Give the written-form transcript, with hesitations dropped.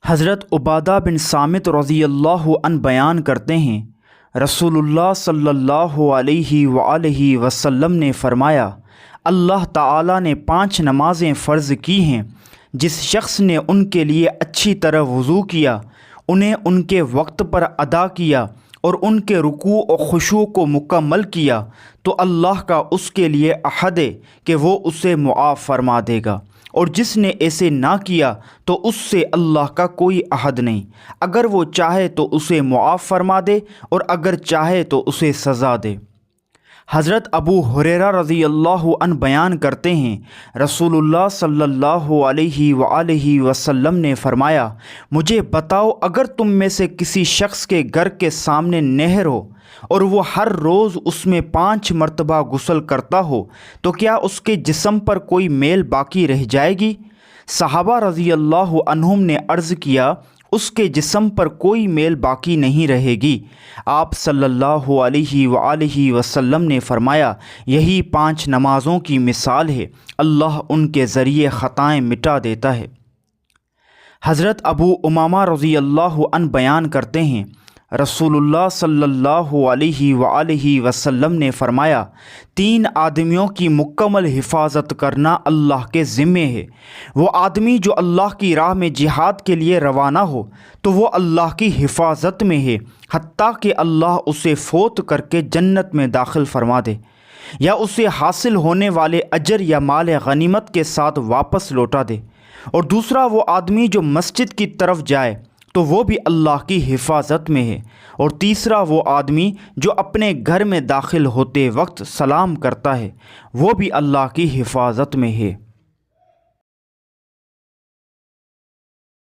حضرت عبادہ بن صامت رضی اللہ عنہ بیان کرتے ہیں، رسول اللہ صلی اللہ علیہ وآلہ وسلم نے فرمایا، اللہ تعالیٰ نے 5 نمازیں فرض کی ہیں، جس شخص نے ان کے لیے اچھی طرح وضو کیا، انہیں ان کے وقت پر ادا کیا اور ان کے رکوع و خشوع کو مکمل کیا تو اللہ کا اس کے لیے عہد ہے کہ وہ اسے معاف فرما دے گا، اور جس نے ایسے نہ کیا تو اس سے اللہ کا کوئی عہد نہیں، اگر وہ چاہے تو اسے معاف فرما دے اور اگر چاہے تو اسے سزا دے۔ حضرت ابو ہریرہ رضی اللہ عنہ بیان کرتے ہیں، رسول اللہ صلی اللہ علیہ وآلہ وسلم نے فرمایا، مجھے بتاؤ، اگر تم میں سے کسی شخص کے گھر کے سامنے نہر ہو اور وہ ہر روز اس میں 5 مرتبہ غسل کرتا ہو تو کیا اس کے جسم پر کوئی میل باقی رہ جائے گی؟ صحابہ رضی اللہ عنہم نے عرض کیا، اس کے جسم پر کوئی میل باقی نہیں رہے گی۔ آپ صلی اللہ علیہ وآلہ وسلم نے فرمایا، یہی 5 نمازوں کی مثال ہے، اللہ ان کے ذریعے خطائیں مٹا دیتا ہے۔ حضرت ابو امامہ رضی اللہ عنہ بیان کرتے ہیں، رسول اللہ صلی اللہ علیہ وآلہ وسلم نے فرمایا، 3 آدمیوں کی مکمل حفاظت کرنا اللہ کے ذمے ہے۔ وہ آدمی جو اللہ کی راہ میں جہاد کے لیے روانہ ہو تو وہ اللہ کی حفاظت میں ہے، حتیٰ کہ اللہ اسے فوت کر کے جنت میں داخل فرما دے یا اسے حاصل ہونے والے اجر یا مال غنیمت کے ساتھ واپس لوٹا دے۔ اور دوسرا وہ آدمی جو مسجد کی طرف جائے تو وہ بھی اللہ کی حفاظت میں ہے۔ اور تیسرا وہ آدمی جو اپنے گھر میں داخل ہوتے وقت سلام کرتا ہے، وہ بھی اللہ کی حفاظت میں ہے۔